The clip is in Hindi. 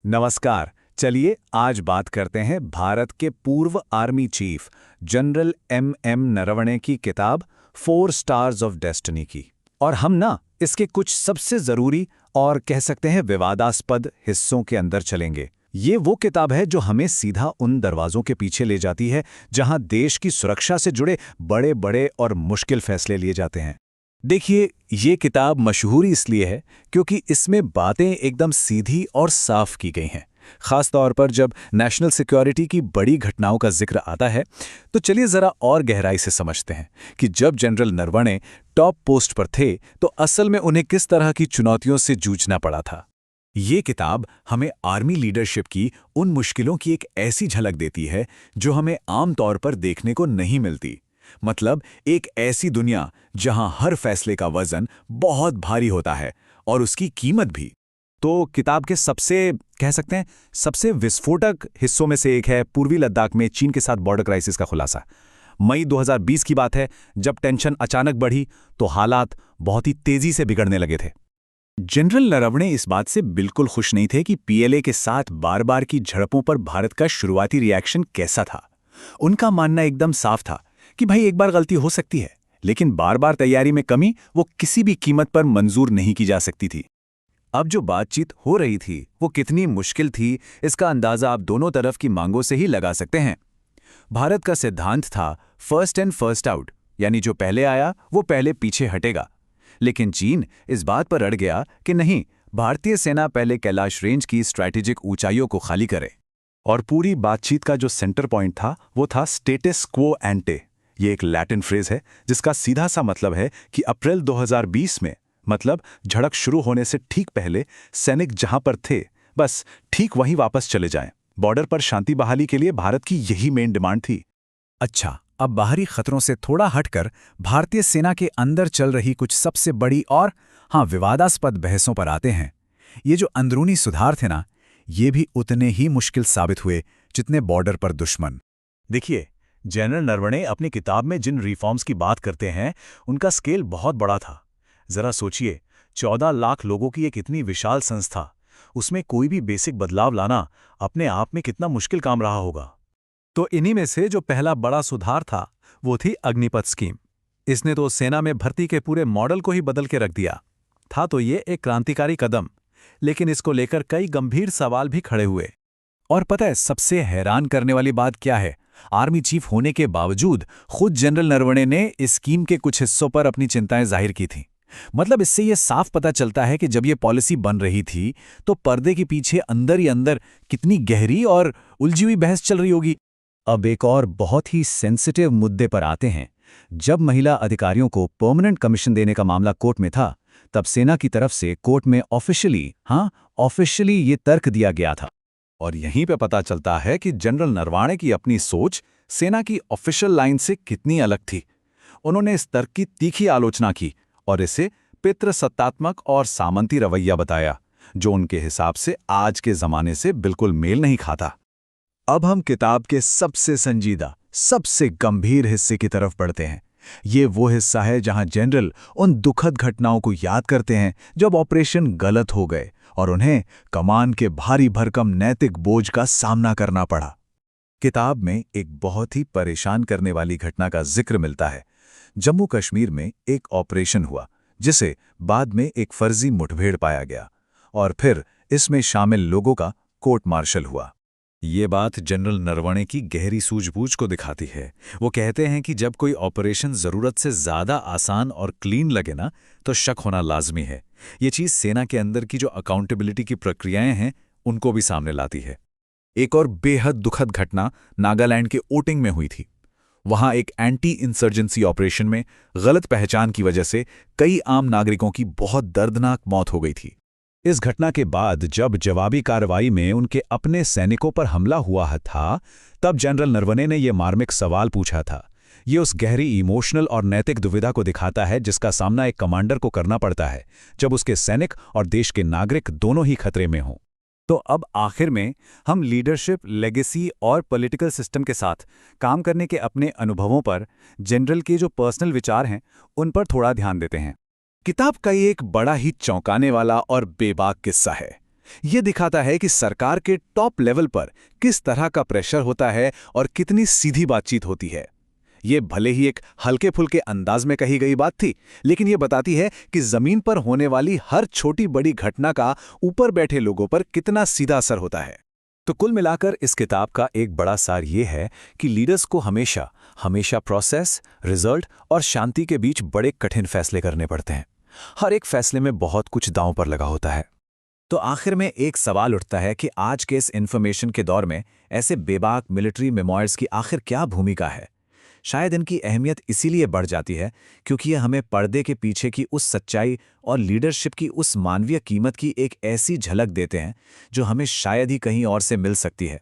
नमस्कार। चलिए आज बात करते हैं भारत के पूर्व army chief general M Naravane की किताब 4 स्टार्स ऑफ डेस्टिनी की। और हम ना इसके कुछ सबसे ज़रूरी और कह सकते हैं विवादास्पद हिस्सों के अंदर चलेंगे। ये वो किताब है जो हमें सीधा उन दरवाज़ों के पीछे ले जाती है जहां देश की सुरक्षा से जुड़े बड़े बड़े और मुश्किल फैसले लिए जाते हैं। देखिए, ये किताब मशहूर इसलिए है क्योंकि इसमें बातें एकदम सीधी और साफ की गई हैं। खास तौर पर जब नेशनल सिक्योरिटी की बड़ी घटनाओं का जिक्र आता है, तो चलिए ज़रा और गहराई से समझते हैं कि जब जनरल नरवणे टॉप पोस्ट पर थे, तो असल में उन्हें किस तरह की चुनौतियों से जूझना पड़ा था। ये किताब हमें आर्मी लीडरशिप की उन मुश्किलों की एक ऐसी झलक देती है जो हमें आम तौर पर देखने को नहीं मिलती। मतलब एक ऐसी दुनिया जहां हर फैसले का वजन बहुत भारी होता है और उसकी कीमत भी। तो किताब के सबसे कह सकते हैं सबसे विस्फोटक हिस्सों में से एक है पूर्वी लद्दाख में चीन के साथ बॉर्डर क्राइसिस का खुलासा। मई 2020 की बात है, जब टेंशन अचानक बढ़ी तो हालात बहुत ही तेजी से बिगड़ने लगे थे। जनरल नरवणे इस बात से बिल्कुल खुश नहीं थे कि पीएलए के साथ बार बार की झड़पों पर भारत का शुरुआती रिएक्शन कैसा था। उनका मानना एकदम साफ था कि भाई एक बार गलती हो सकती है, लेकिन बार बार तैयारी में कमी वो किसी भी कीमत पर मंजूर नहीं की जा सकती थी। अब जो बातचीत हो रही थी वो कितनी मुश्किल थी, इसका अंदाजा आप दोनों तरफ की मांगों से ही लगा सकते हैं। भारत का सिद्धांत था फर्स्ट इन फर्स्ट आउट, यानी जो पहले आया वो पहले पीछे हटेगा। लेकिन चीन इस बात पर अड़ गया कि नहीं, भारतीय सेना पहले कैलाश रेंज की स्ट्रैटेजिक ऊंचाइयों को खाली करे। और पूरी बातचीत का जो सेंटर पॉइंट था वो था स्टेटस क्वो एंटे। ये एक लैटिन फ्रेज है जिसका सीधा सा मतलब है कि अप्रैल 2020 में, मतलब झड़प शुरू होने से ठीक पहले, सैनिक जहां पर थे बस ठीक वहीं वापस चले जाएं। बॉर्डर पर शांति बहाली के लिए भारत की यही मेन डिमांड थी। अच्छा, अब बाहरी खतरों से थोड़ा हटकर भारतीय सेना के अंदर चल रही कुछ सबसे बड़ी और विवादास्पद बहसों पर आते हैं। ये जो अंदरूनी सुधार थे ना, ये भी उतने ही मुश्किल साबित हुए जितने बॉर्डर पर दुश्मन। देखिए, जनरल नरवणे अपनी किताब में जिन रिफॉर्म्स की बात करते हैं उनका स्केल बहुत बड़ा था। जरा सोचिए, 14 लाख लोगों की एक इतनी विशाल संस्था, उसमें कोई भी बेसिक बदलाव लाना अपने आप में कितना मुश्किल काम रहा होगा। तो इन्हीं में से जो पहला बड़ा सुधार था वो थी अग्निपथ स्कीम। इसने तो सेना में भर्ती के पूरे मॉडल को ही बदल के रख दिया। था तो ये एक क्रांतिकारी कदम, लेकिन इसको लेकर कई गंभीर सवाल भी खड़े हुए। और पता है सबसे हैरान करने वाली बात क्या है? आर्मी चीफ होने के बावजूद खुद जनरल नरवणे ने इस स्कीम के कुछ हिस्सों पर अपनी चिंताएं जाहिर की थीं। मतलब इससे यह साफ पता चलता है कि जब ये पॉलिसी बन रही थी तो पर्दे के पीछे अंदर ही अंदर कितनी गहरी और उलझी हुई बहस चल रही होगी। अब एक और बहुत ही सेंसिटिव मुद्दे पर आते हैं। जब महिला अधिकारियों को परमानेंट कमीशन देने का मामला कोर्ट में था, तब सेना की तरफ से कोर्ट में ऑफिशियली ये तर्क दिया गया था। और यहीं पे पता चलता है कि जनरल नरवणे की अपनी सोच सेना की ऑफिशियल लाइन से कितनी अलग थी। उन्होंने इस तर्क की तीखी आलोचना की और इसे पितृसत्तात्मक और सामंती रवैया बताया, जो उनके हिसाब से आज के जमाने से बिल्कुल मेल नहीं खाता। अब हम किताब के सबसे संजीदा, सबसे गंभीर हिस्से की तरफ बढ़ते हैं। ये वो हिस्सा है जहां जनरल उन दुखद घटनाओं को याद करते हैं जब ऑपरेशन गलत हो गए और उन्हें कमान के भारी भरकम नैतिक बोझ का सामना करना पड़ा। किताब में एक बहुत ही परेशान करने वाली घटना का जिक्र मिलता है। जम्मू कश्मीर में एक ऑपरेशन हुआ जिसे बाद में एक फर्जी मुठभेड़ पाया गया और फिर इसमें शामिल लोगों का कोर्ट मार्शल हुआ। ये बात जनरल नरवणे की गहरी सूझबूझ को दिखाती है। वो कहते हैं कि जब कोई ऑपरेशन ज़रूरत से ज़्यादा आसान और क्लीन लगे ना, तो शक होना लाजमी है। ये चीज़ सेना के अंदर की जो अकाउंटेबिलिटी की प्रक्रियाएं हैं उनको भी सामने लाती है। एक और बेहद दुखद घटना नागालैंड के ओटिंग में हुई थी। वहां एक एंटी इंसर्जेंसी ऑपरेशन में गलत पहचान की वजह से कई आम नागरिकों की बहुत दर्दनाक मौत हो गई थी। इस घटना के बाद जब जवाबी कार्रवाई में उनके अपने सैनिकों पर हमला हुआ था, तब जनरल नरवणे ने यह मार्मिक सवाल पूछा था। ये उस गहरी इमोशनल और नैतिक दुविधा को दिखाता है जिसका सामना एक कमांडर को करना पड़ता है जब उसके सैनिक और देश के नागरिक दोनों ही खतरे में हों। तो अब आखिर में हम लीडरशिप, लेगेसी और पॉलिटिकल सिस्टम के साथ काम करने के अपने अनुभवों पर, जनरल के जो पर्सनल विचार हैं उन पर थोड़ा ध्यान देते हैं। किताब का ये एक बड़ा ही चौंकाने वाला और बेबाक किस्सा है। ये दिखाता है कि सरकार के टॉप लेवल पर किस तरह का प्रेशर होता है और कितनी सीधी बातचीत होती है। ये भले ही एक हल्के फुल्के अंदाज में कही गई बात थी, लेकिन ये बताती है कि जमीन पर होने वाली हर छोटी बड़ी घटना का ऊपर बैठे लोगों पर कितना सीधा असर होता है। तो कुल मिलाकर इस किताब का एक बड़ा सार ये है कि लीडर्स को हमेशा हमेशा प्रोसेस, रिजल्ट और शांति के बीच बड़े कठिन फैसले करने पड़ते हैं। हर एक फैसले में बहुत कुछ दांव पर लगा होता है। तो आखिर में एक सवाल उठता है कि आज के इस इन्फॉर्मेशन के दौर में ऐसे बेबाक मिलिट्री मेमोयर्स की आखिर क्या भूमिका है। शायद इनकी अहमियत इसीलिए बढ़ जाती है क्योंकि ये हमें पर्दे के पीछे की उस सच्चाई और लीडरशिप की उस मानवीय कीमत की एक ऐसी झलक देते हैं जो हमें शायद ही कहीं और से मिल सकती है।